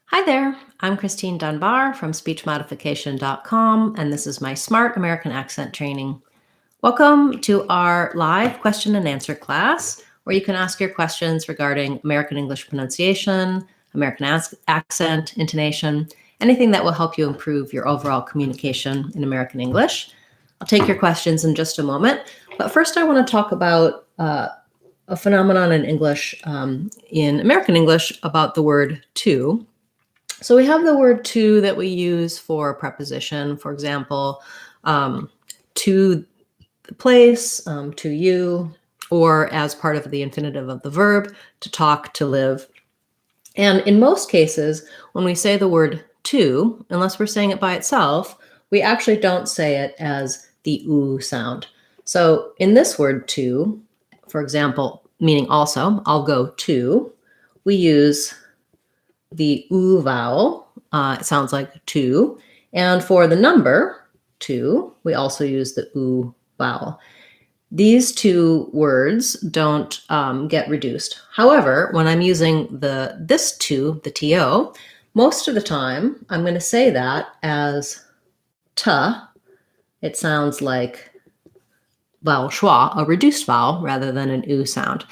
Hi there, I'm Christine Dunbar from speechmodification.com, and this is my Smart American Accent Training. Welcome to our live question and answer class, where you can ask your questions regarding American English pronunciation, American accent, intonation, anything that will help you improve your overall communication in American English. I'll take your questions in just a moment, but first I want to talk about a phenomenon in English, in American English, about the word to. So we have the word to that we use for a preposition, for example, to the place, to you, or as part of the infinitive of the verb, to talk, to live. And in most cases, when we say the word to, unless we're saying it by itself, we actually don't say it as the oo sound. So in this word to, for example, meaning also, I'll go to, we use the oo vowel. It sounds like to. And for the number two, we also use the oo vowel. These two words don't get reduced. However, when I'm using this to, the to, most of the time I'm going to say that as ta. It sounds like vowel schwa, a reduced vowel, rather than an oo sound.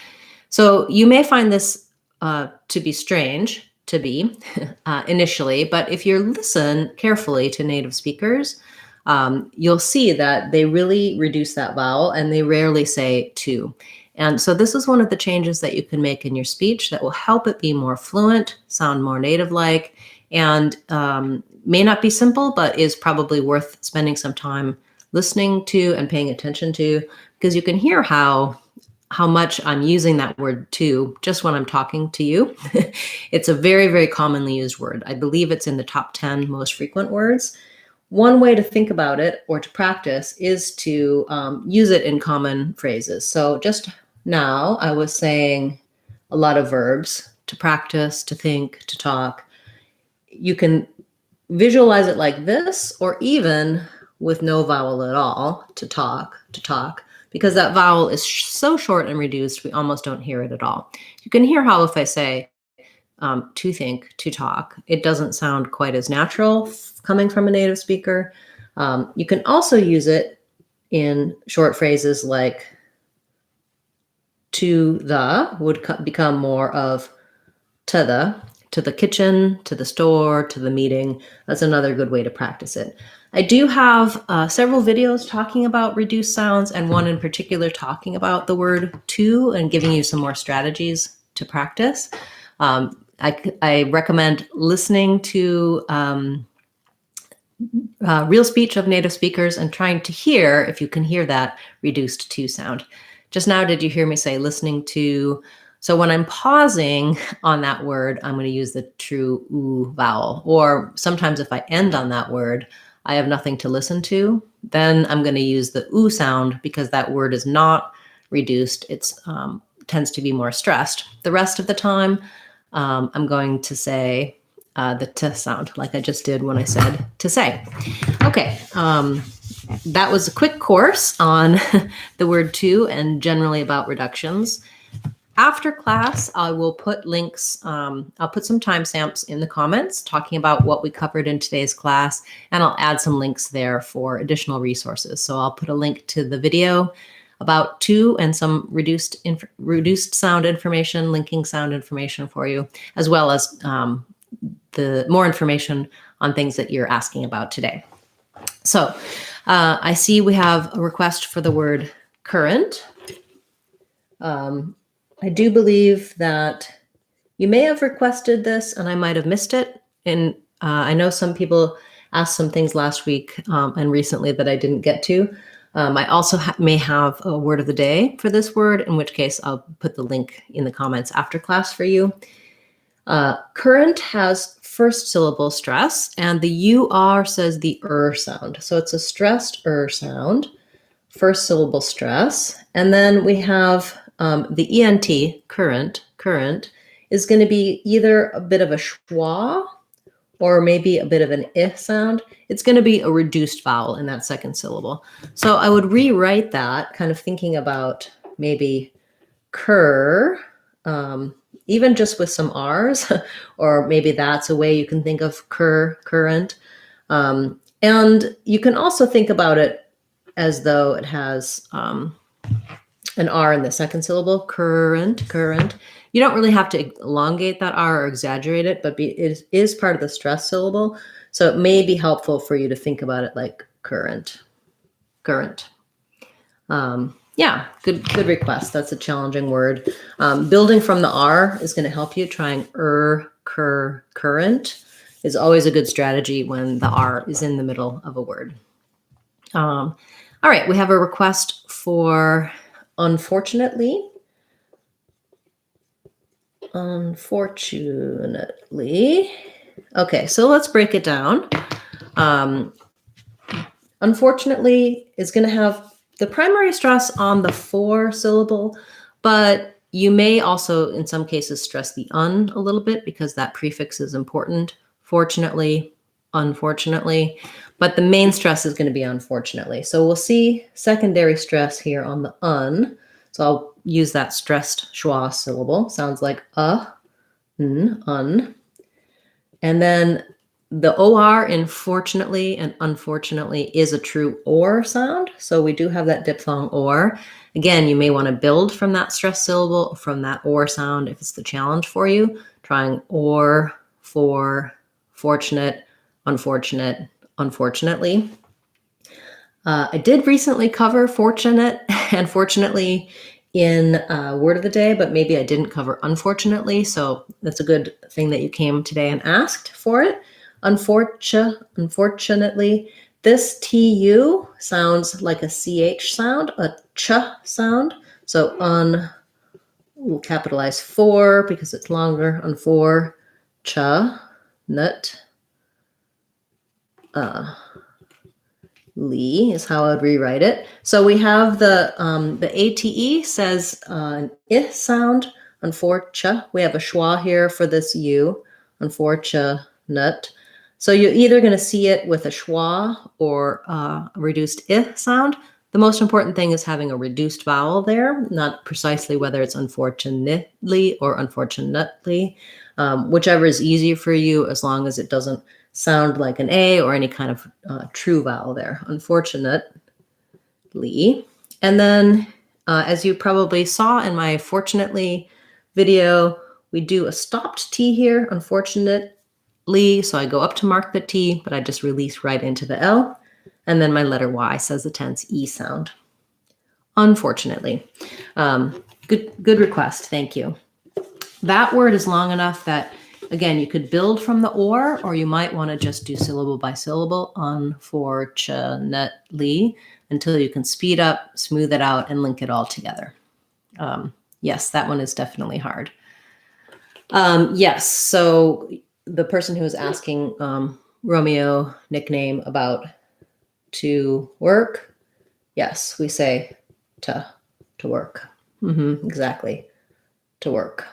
So you may find this to be strange, to be initially, but if you listen carefully to native speakers, you'll see that they really reduce that vowel and they rarely say to. And so this is one of the changes that you can make in your speech that will help it be more fluent, sound more native-like, and may not be simple, but is probably worth spending some time listening to and paying attention to, because you can hear how much I'm using that word to just when I'm talking to you. It's a very, very commonly used word. I believe it's in the top 10 most frequent words. One way to think about it or to practice is to use it in common phrases. So just now I was saying a lot of verbs: to practice, to think, to talk. You can visualize it like this, or even with no vowel at all: to talk, because that vowel is so short and reduced, we almost don't hear it at all. You can hear how if I say to think, to talk, it doesn't sound quite as natural coming from a native speaker. You can also use it in short phrases like to the would become more of to the kitchen, to the store, to the meeting. That's another good way to practice it. I do have several videos talking about reduced sounds, and one in particular talking about the word to and giving you some more strategies to practice. I recommend listening to real speech of native speakers and trying to hear if you can hear that reduced to sound. Just now, did you hear me say listening to? So when I'm pausing on that word, I'm going to use the true oo vowel. Or sometimes if I end on that word, I have nothing to listen to, then I'm going to use the oo sound, because that word is not reduced. It tends to be more stressed. The rest of the time, I'm going to say the t sound, like I just did when I said to say. Okay, that was a quick course on the word to and generally about reductions. After class, I will put links, I'll put some timestamps in the comments talking about what we covered in today's class, and I'll add some links there for additional resources. So I'll put a link to the video about to and some reduced sound information, linking sound information for you, as well as the more information on things that you're asking about today. So I see we have a request for the word current. I do believe that you may have requested this and I might have missed it. And I know some people asked some things last week and recently that I didn't get to. I also may have a word of the day for this word, in which case I'll put the link in the comments after class for you. Current has first syllable stress, and the UR says the sound. So it's a stressed sound, first syllable stress. And then we have the ENT, current, is going to be either a bit of a schwa or maybe a bit of an I sound. It's going to be a reduced vowel in that second syllable. So I would rewrite that, kind of thinking about maybe cur, even just with some R's, or maybe that's a way you can think of current. And you can also think about it as though it has an R in the second syllable, current. You don't really have to elongate that R or exaggerate it, but it is part of the stress syllable. So it may be helpful for you to think about it like current. Yeah, good request. That's a challenging word. Building from the R is going to help you. Trying current is always a good strategy when the R is in the middle of a word. All right, we have a request for unfortunately. Okay, so let's break it down. Unfortunately is going to have the primary stress on the 4 syllable, but you may also in some cases stress the un a little bit because that prefix is important. Fortunately, unfortunately, but the main stress is going to be unfortunately. So we'll see secondary stress here on the un. So I'll use that stressed schwa syllable. Sounds like un. And then the OR in fortunately and unfortunately is a true OR sound. So we do have that diphthong OR. Again, you may want to build from that stress syllable, from that OR sound if it's the challenge for you. Trying OR, for, fortunate, unfortunate, unfortunately. I did recently cover fortunate and fortunately in Word of the Day, but maybe I didn't cover unfortunately. So that's a good thing that you came today and asked for it. Unfortunately, this TU sounds like a CH sound, a ch sound. So we'll capitalize 4 because it's longer. Unfortunate. Lee is how I would rewrite it. So we have the ATE says an I sound. Unfortunate. We have a schwa here for this U. Unfortunate. So you're either going to see it with a schwa or a reduced I sound. The most important thing is having a reduced vowel there, not precisely whether it's unfortunately or unfortunately, whichever is easier for you as long as it doesn't sound like an A or any kind of true vowel there. Unfortunately. And then as you probably saw in my fortunately video, we do a stopped T here, unfortunately. So I go up to mark the T, but I just release right into the L. And then my letter Y says the tense E sound. Unfortunately. Good request. Thank you. That word is long enough that, again, you could build from the or you might want to just do syllable by syllable, unfortunately, until you can speed up, smooth it out, and link it all together. Yes, that one is definitely hard. Yes, so the person who was asking Romeo nickname about to work, yes, we say to work. Exactly, to work.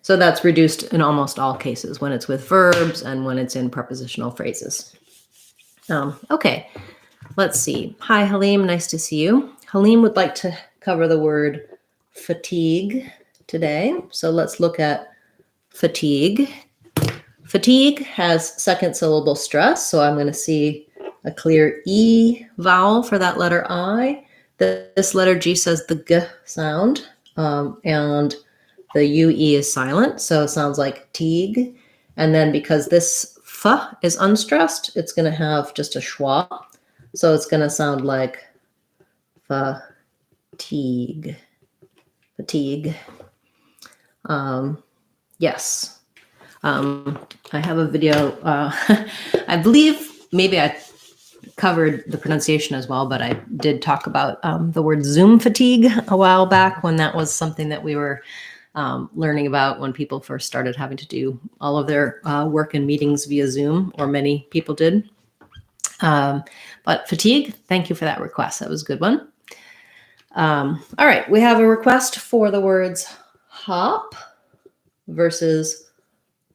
So that's reduced in almost all cases when it's with verbs and when it's in prepositional phrases. Okay, let's see. Hi, Halim. Nice to see you. Halim would like to cover the word fatigue today. So let's look at fatigue. Fatigue has second syllable stress. So I'm going to see a clear E vowel for that letter I. This letter G says the G sound. And the UE is silent, so it sounds like teague. And then because this F is unstressed, it's going to have just a schwa. So it's going to sound like fatigue. Yes. I have a video. I believe maybe I covered the pronunciation as well, but I did talk about the word Zoom fatigue a while back when that was something that we were learning about when people first started having to do all of their work and meetings via Zoom, or many people did. But fatigue, thank you for that request. That was a good one. All right, we have a request for the words hop versus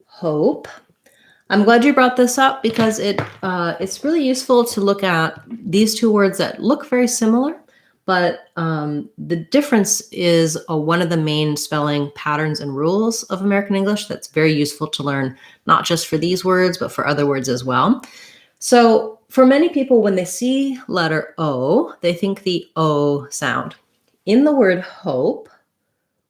hope. I'm glad you brought this up because it's really useful to look at these two words that look very similar, But the difference is one of the main spelling patterns and rules of American English that's very useful to learn, not just for these words, but for other words as well. So for many people, when they see letter O, they think the O sound. In the word hope,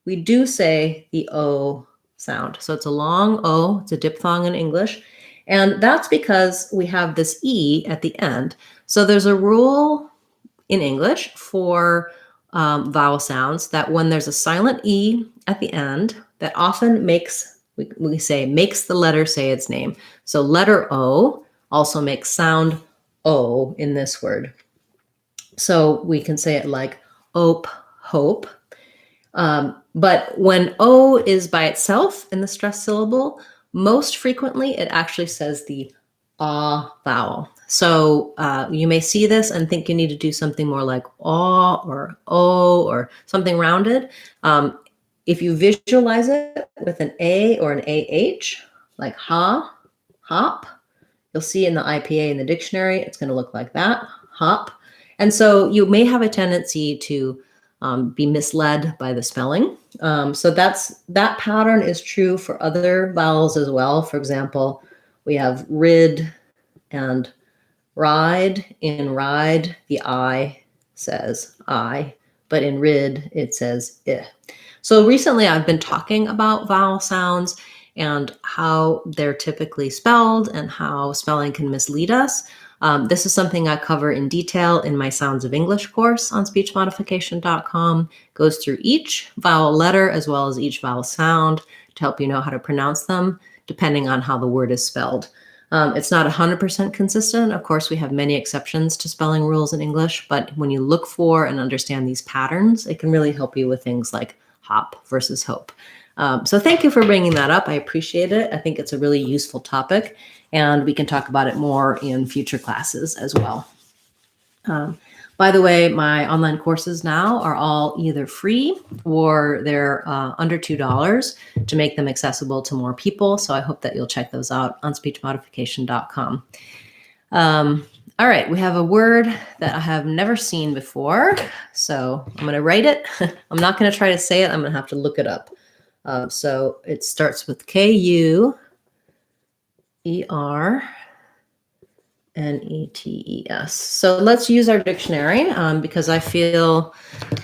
we do say the O sound. So it's a long O, it's a diphthong in English. And that's because we have this E at the end. So there's a rule in English for vowel sounds that when there's a silent E at the end, that often makes, we say, makes the letter say its name. So letter O also makes sound O in this word. So we can say it like ope, hope. But when O is by itself in the stressed syllable, most frequently it actually says the ah vowel. So you may see this and think you need to do something more like aw or o or something rounded. If you visualize it with an A or an AH, like ha, hop, you'll see in the IPA in the dictionary, it's going to look like that, hop. And so you may have a tendency to be misled by the spelling. So that pattern is true for other vowels as well. For example, we have rid and ride. In ride, the I says I, but in rid, it says I. So recently I've been talking about vowel sounds and how they're typically spelled and how spelling can mislead us. This is something I cover in detail in my Sounds of English course on speechmodification.com. Goes through each vowel letter as well as each vowel sound to help you know how to pronounce them, depending on how the word is spelled. It's not 100% consistent. Of course, we have many exceptions to spelling rules in English, but when you look for and understand these patterns, it can really help you with things like hop versus hope. So thank you for bringing that up. I appreciate it. I think it's a really useful topic, and we can talk about it more in future classes as well. By the way, my online courses now are all either free or they're under $2 to make them accessible to more people. So I hope that you'll check those out on speechmodification.com. All right, we have a word that I have never seen before. So I'm going to write it. I'm not going to try to say it. I'm going to have to look it up. So it starts with Kueres. Netes. So let's use our dictionary because I feel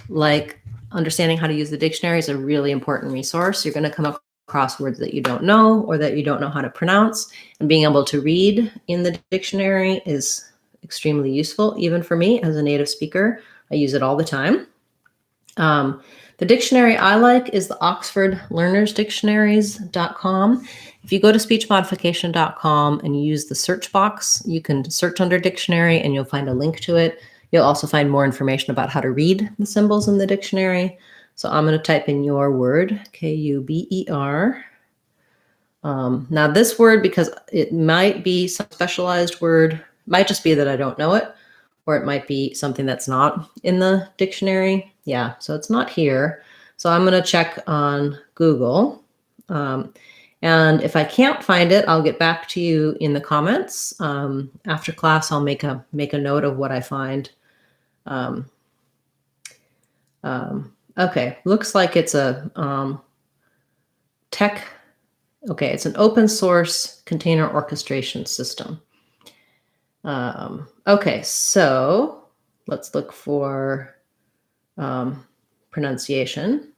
like understanding how to use the dictionary is a really important resource. You're going to come across words that you don't know or that you don't know how to pronounce, and being able to read in the dictionary is extremely useful, even for me as a native speaker. I use it all the time. The dictionary I like is the Oxford Learners Dictionaries.com. If you go to speechmodification.com and you use the search box, you can search under dictionary and you'll find a link to it. You'll also find more information about how to read the symbols in the dictionary. So I'm going to type in your word, Kuber. Now this word, because it might be some specialized word, might just be that I don't know it, or it might be something that's not in the dictionary. Yeah, so it's not here. So I'm going to check on Google. And if I can't find it, I'll get back to you in the comments. After class, I'll make a note of what I find. Okay, looks like it's a tech. Okay, it's an open source container orchestration system. Okay, so let's look for pronunciation.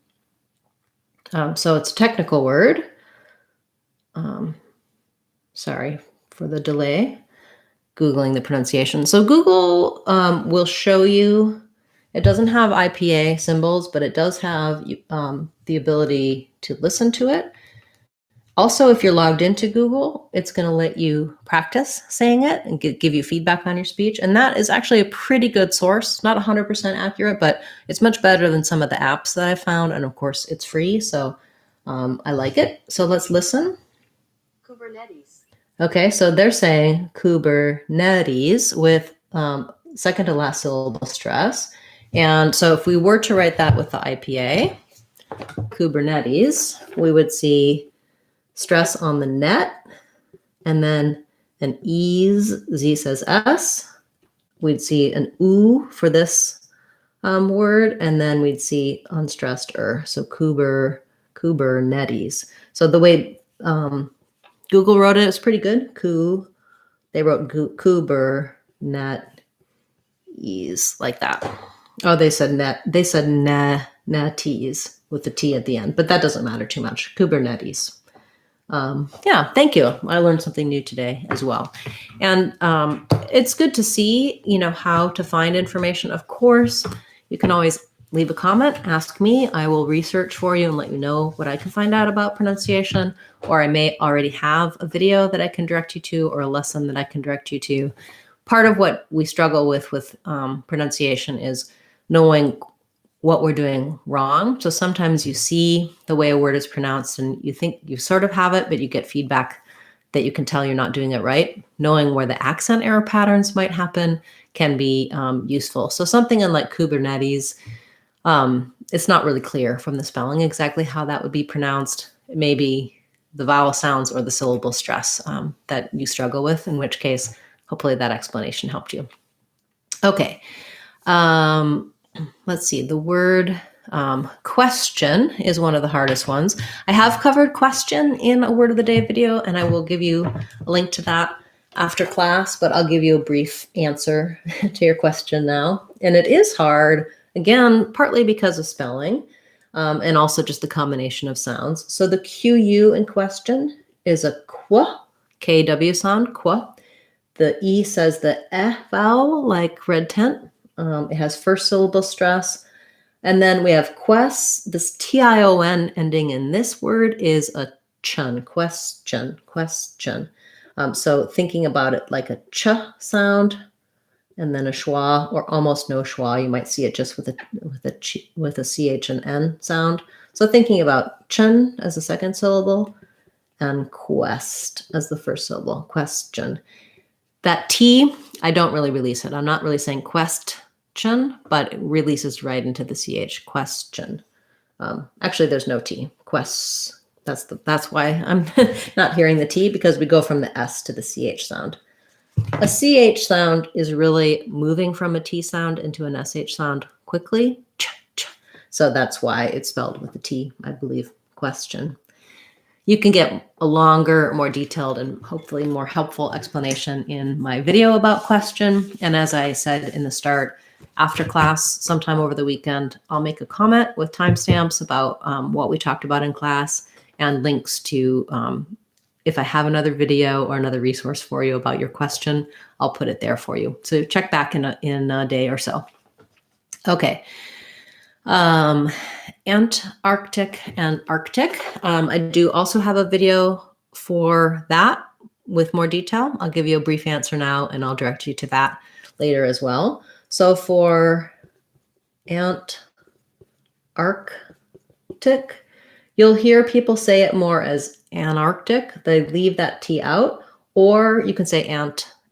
So it's a technical word. Sorry for the delay, Googling the pronunciation. So Google will show you, it doesn't have IPA symbols, but it does have the ability to listen to it. Also, if you're logged into Google, it's going to let you practice saying it and give you feedback on your speech. And that is actually a pretty good source. Not 100% accurate, but it's much better than some of the apps that I found. And of course, it's free. So I like it. So let's listen. Kubernetes. Okay, so they're saying Kubernetes with second to last syllable stress. And so if we were to write that with the IPA, Kubernetes, we would see stress on the net, and then an ease, Z says S. We'd see an oo for this word, and then we'd see unstressed so Kubernetes. So the way Google wrote it is pretty good. They wrote Kubernetes like that. Oh, they said netes with the T at the end, but that doesn't matter too much. Kubernetes. Yeah, thank you. I learned something new today as well. And it's good to see, how to find information. Of course, you can always leave a comment, ask me. I will research for you and let you know what I can find out about pronunciation, or I may already have a video that I can direct you to or a lesson that I can direct you to. Part of what we struggle with pronunciation is knowing what we're doing wrong. So sometimes you see the way a word is pronounced and you think you sort of have it, but you get feedback that you can tell you're not doing it right. Knowing where the accent error patterns might happen can be useful. So something in like Kubernetes, it's not really clear from the spelling exactly how that would be pronounced. It may be the vowel sounds or the syllable stress that you struggle with, in which case, hopefully that explanation helped you. Okay. Let's see, the word question is one of the hardest ones. I have covered question in a word of the day video, and I will give you a link to that after class, but I'll give you a brief answer to your question now. And it is hard, again, partly because of spelling, and also just the combination of sounds. So the QU in question is a kwa, KW sound, kwa. The E says the vowel, like red tent. It has first syllable stress. And then we have quest. This TION ending in this word is a chun, question. So thinking about it like a ch sound and then a schwa, or almost no schwa. You might see it just with a CH and N sound. So thinking about chun as the second syllable and quest as the first syllable, question. That T, I don't really release it. I'm not really saying question, but it releases right into the CH, question. Actually, there's no T, quest. That's why I'm not hearing the T, because we go from the S to the CH sound. A CH sound is really moving from a T sound into an SH sound quickly. So that's why it's spelled with a T, I believe, question. You can get a longer, more detailed, and hopefully more helpful explanation in my video about question. And as I said in the start, after class, sometime over the weekend, I'll make a comment with timestamps about what we talked about in class and links to, if I have another video or another resource for you about your question, I'll put it there for you. So check back in a day or so. Okay. Antarctic and Arctic. I do also have a video for that with more detail. I'll give you a brief answer now, and I'll direct you to that later as well. So for Antarctic, you'll hear people say it more as Antarctic. They leave that T out, or you can say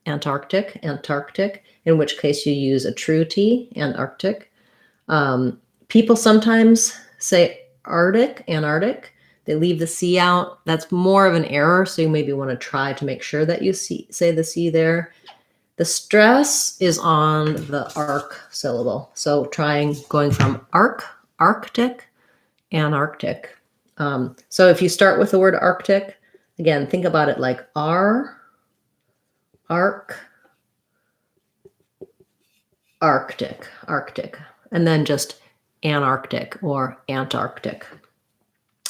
Antarctic, in which case you use a true T, Antarctic. People sometimes say Antarctic. They leave the C out. That's more of an error, so you maybe want to try to make sure that you say the C there. The stress is on the arc syllable. So going from Arctic, Antarctic. So if you start with the word Arctic, again, think about it like Arctic, and then just Antarctic or Antarctic.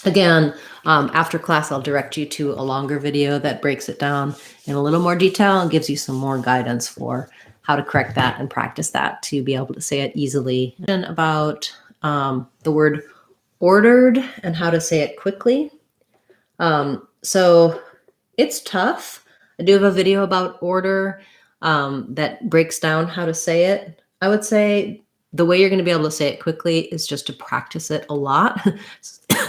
Again, after class, I'll direct you to a longer video that breaks it down in a little more detail and gives you some more guidance for how to correct that and practice that to be able to say it easily. And about the word ordered and how to say it quickly. So it's tough. I do have a video about order that breaks down how to say it. I would say the way you're going to be able to say it quickly is just to practice it a lot,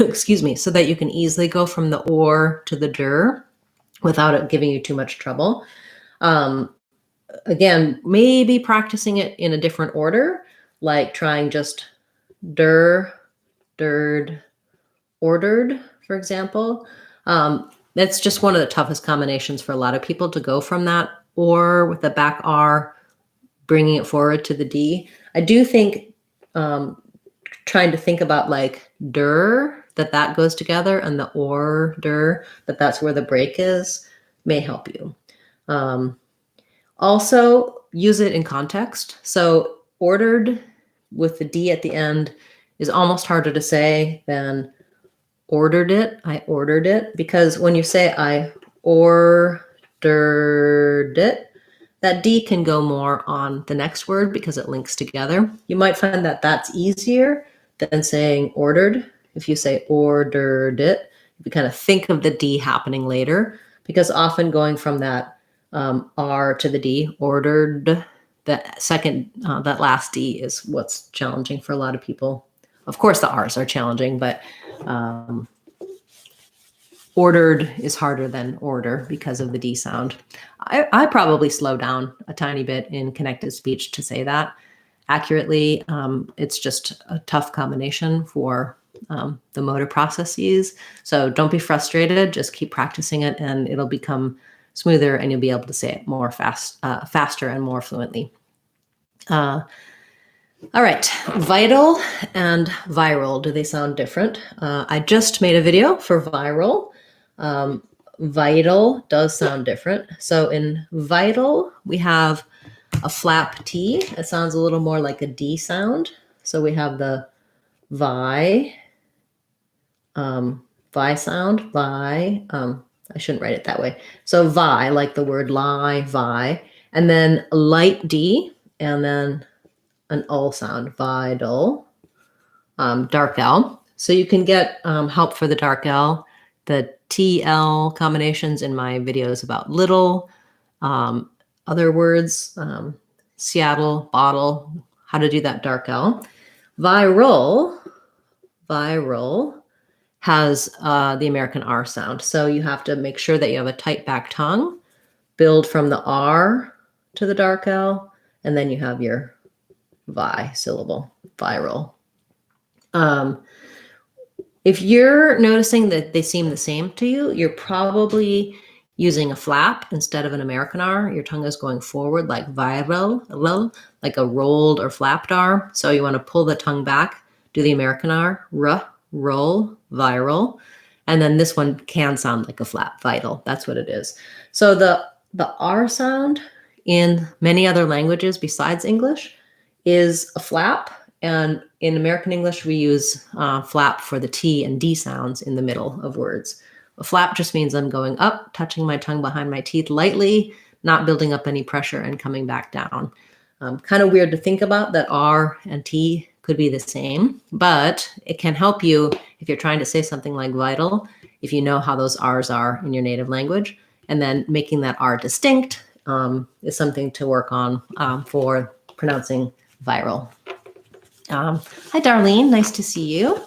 excuse me, so that you can easily go from the or to the der without it giving you too much trouble. Again, maybe practicing it in a different order, like trying just der, dirred, ordered, for example. That's just one of the toughest combinations for a lot of people to go from that or with the back R, bringing it forward to the D. I do think trying to think about like der, that goes together, and the order, that's where the break is, may help you. Also, use it in context. So ordered with the D at the end is almost harder to say than ordered it. I ordered it, because when you say I ordered it, that D can go more on the next word because it links together. You might find that that's easier than saying ordered. If you say ordered it, you kind of think of the D happening later, because often going from that R to the D, ordered, that second, that last D is what's challenging for a lot of people. Of course, the R's are challenging, but ordered is harder than order because of the D sound. I probably slow down a tiny bit in connected speech to say that accurately. It's just a tough combination for the motor processes. So don't be frustrated. Just keep practicing it, and it'll become smoother, and you'll be able to say it more faster and more fluently. All right, vital and viral, do they sound different? I just made a video for viral. Vital does sound different. So in vital, we have a flap T. It sounds a little more like a D sound. So we have the vi sound, vi. I shouldn't write it that way. So vi, like the word lie, vi, and then a light D, and then an ul sound, vital, dark L. So you can get help for the dark L, the TL combinations in my videos about little, other words, Seattle, bottle, how to do that dark L. Viral has the American R sound. So you have to make sure that you have a tight back tongue, build from the R to the dark L, and then you have your vi syllable, viral. If you're noticing that they seem the same to you, you're probably using a flap instead of an American R. Your tongue is going forward like viral, like a rolled or flapped R. So you want to pull the tongue back, do the American R, roll, viral. And then this one can sound like a flap, vital. That's what it is. So the R sound in many other languages besides English is a flap. And in American English, we use flap for the T and D sounds in the middle of words. A flap just means I'm going up, touching my tongue behind my teeth lightly, not building up any pressure and coming back down. Kind of weird to think about that R and T could be the same, but it can help you if you're trying to say something like vital, if you know how those R's are in your native language, and then making that R distinct is something to work on for pronouncing viral. Hi, Darlene. Nice to see you.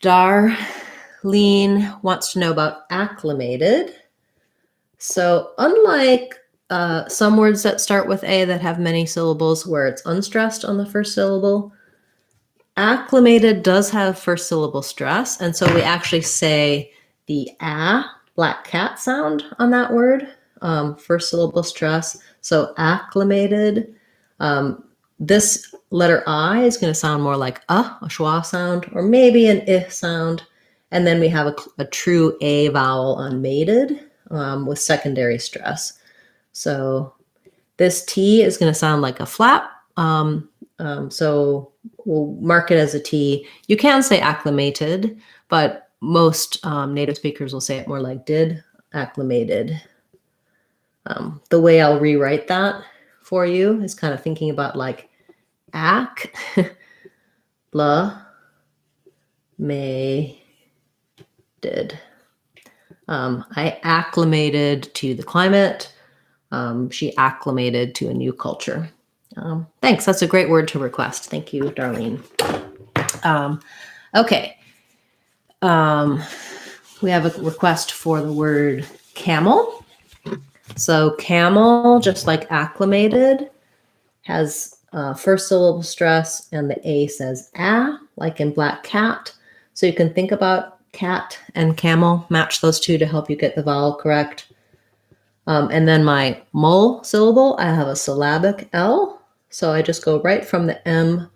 Darlene wants to know about acclimated. So unlike some words that start with A that have many syllables where it's unstressed on the first syllable, acclimated does have first syllable stress. And so we actually say the black cat sound on that word, first syllable stress. So acclimated. This letter I is going to sound more like a schwa sound, or maybe an I sound. And then we have a true A vowel on mated with secondary stress. So this T is going to sound like a flap. So we'll mark it as a T. You can say acclimated, but most native speakers will say it more like did, acclimated. The way I'll rewrite that for you is kind of thinking about like did. I acclimated to the climate. She acclimated to a new culture. Thanks. That's a great word to request. Thank you, Darlene. Okay. We have a request for the word camel. So camel, just like acclimated, has first syllable stress, and the A says like in black cat. So you can think about cat and camel, match those two to help you get the vowel correct. And then my mul syllable, I have a syllabic L. So I just go right from the M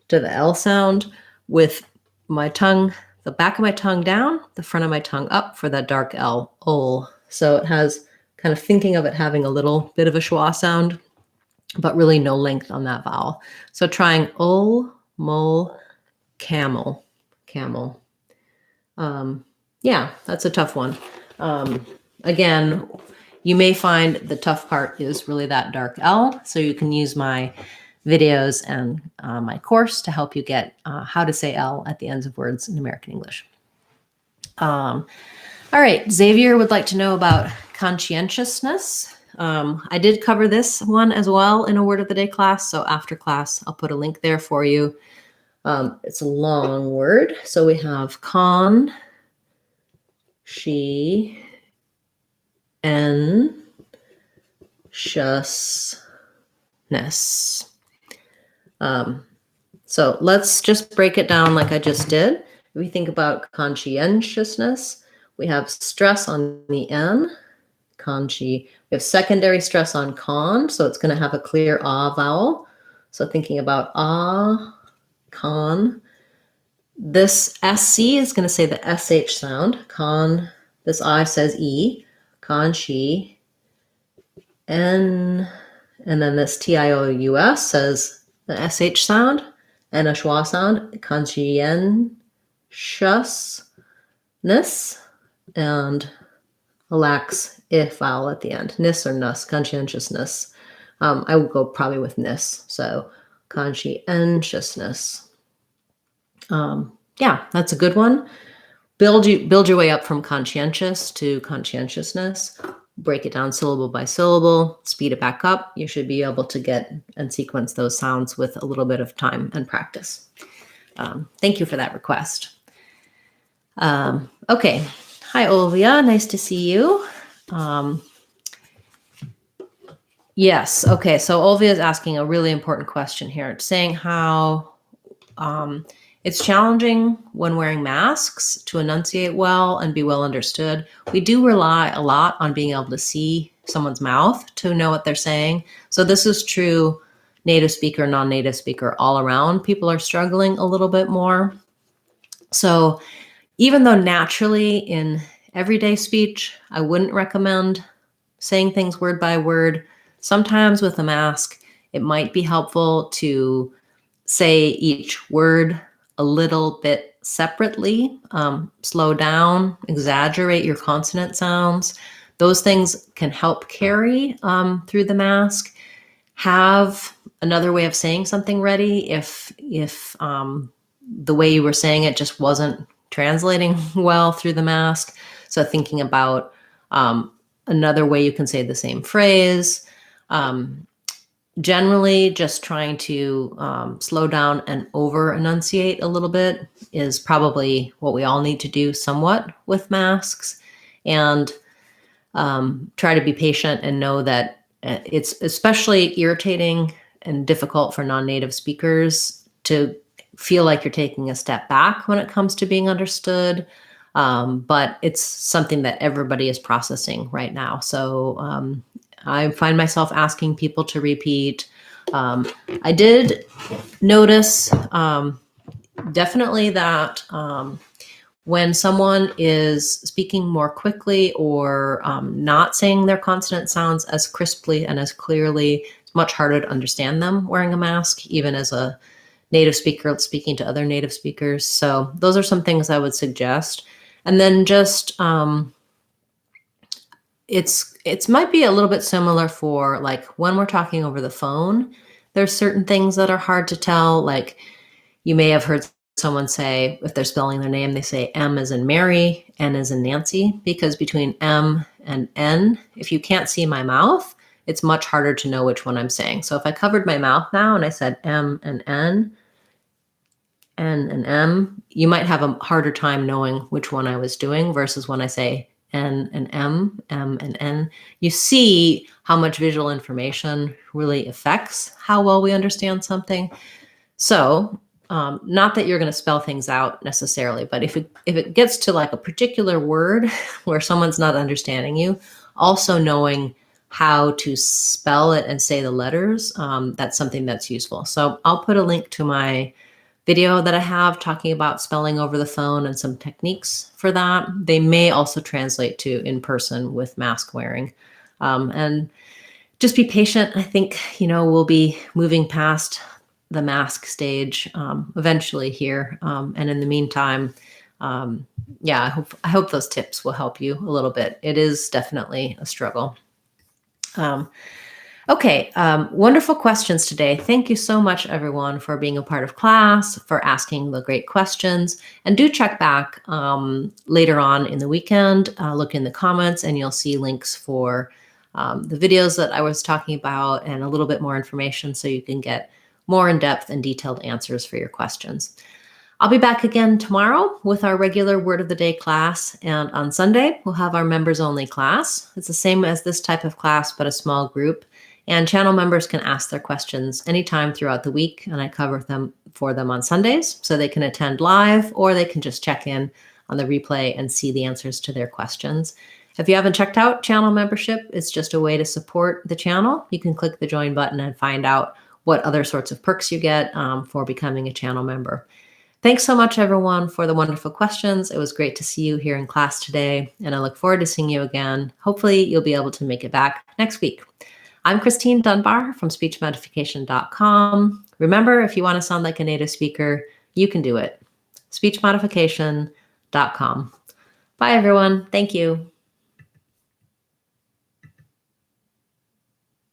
to the L sound with my tongue, the back of my tongue down, the front of my tongue up for that dark L, ol. So it has kind of thinking of it having a little bit of a schwa sound, but really no length on that vowel. So trying ol, mol, camel, camel. Yeah, that's a tough one. Again, you may find the tough part is really that dark L. So you can use my videos and my course to help you get how to say L at the ends of words in American English. All right, Xavier would like to know about conscientiousness. I did cover this one as well in a Word of the Day class. So after class, I'll put a link there for you. It's a long word. So we have conscientiousness. So let's just break it down like I just did. If we think about conscientiousness, we have stress on the N, we have secondary stress on con, so it's going to have a clear ah vowel. So thinking about ah, con. This SC is going to say the SH sound. Con, this I says E, conchi, N, and then this TIOUS says the SH sound and a schwa sound, conscientiousness, and a lax if vowel at the end, nis or nus, conscientiousness. I will go probably with nis, so conscientiousness. Yeah, that's a good one. Build your way up from conscientious to conscientiousness. Break it down syllable by syllable, speed it back up. You should be able to get and sequence those sounds with a little bit of time and practice. Thank you for that request. Okay. Hi, Olivia. Nice to see you. Yes. Okay. So Olivia is asking a really important question here. It's saying how it's challenging when wearing masks to enunciate well and be well understood. We do rely a lot on being able to see someone's mouth to know what they're saying. So this is true native speaker, non-native speaker, all around. People are struggling a little bit more. So even though naturally in everyday speech, I wouldn't recommend saying things word by word, sometimes with a mask, it might be helpful to say each word a little bit separately, slow down, exaggerate your consonant sounds. Those things can help carry through the mask. Have another way of saying something ready if the way you were saying it just wasn't translating well through the mask. So thinking about another way you can say the same phrase. Generally, just trying to slow down and over enunciate a little bit is probably what we all need to do somewhat with masks. And try to be patient and know that it's especially irritating and difficult for non-native speakers to feel like you're taking a step back when it comes to being understood. But it's something that everybody is processing right now. So I find myself asking people to repeat. I did notice definitely that when someone is speaking more quickly or not saying their consonant sounds as crisply and as clearly, it's much harder to understand them wearing a mask, even as a native speaker speaking to other native speakers. So those are some things I would suggest. And then just it's might be a little bit similar for like when we're talking over the phone. There's certain things that are hard to tell. Like you may have heard someone say, if they're spelling their name, they say M as in Mary, N as in Nancy, because between M and N, if you can't see my mouth, it's much harder to know which one I'm saying. So if I covered my mouth now and I said M and N and M, you might have a harder time knowing which one I was doing versus when I say N and M and N. You see how much visual information really affects how well we understand something. So not that you're going to spell things out necessarily, but if it gets to like a particular word where someone's not understanding you, also knowing how to spell it and say the letters, that's something that's useful. So I'll put a link to my video that I have talking about spelling over the phone and some techniques for that. They may also translate to in person with mask wearing. And just be patient. I think, we'll be moving past the mask stage eventually here. And in the meantime, I hope those tips will help you a little bit. It is definitely a struggle. Okay, wonderful questions today. Thank you so much, everyone, for being a part of class, for asking the great questions. And do check back later on in the weekend. Look in the comments, and you'll see links for the videos that I was talking about and a little bit more information so you can get more in-depth and detailed answers for your questions. I'll be back again tomorrow with our regular Word of the Day class, and on Sunday, we'll have our members-only class. It's the same as this type of class, but a small group, and channel members can ask their questions anytime throughout the week, and I cover them for them on Sundays, so they can attend live, or they can just check in on the replay and see the answers to their questions. If you haven't checked out channel membership, it's just a way to support the channel. You can click the join button and find out what other sorts of perks you get for becoming a channel member. Thanks so much, everyone, for the wonderful questions. It was great to see you here in class today, and I look forward to seeing you again. Hopefully, you'll be able to make it back next week. I'm Christine Dunbar from speechmodification.com. Remember, if you want to sound like a native speaker, you can do it. speechmodification.com. Bye, everyone. Thank you.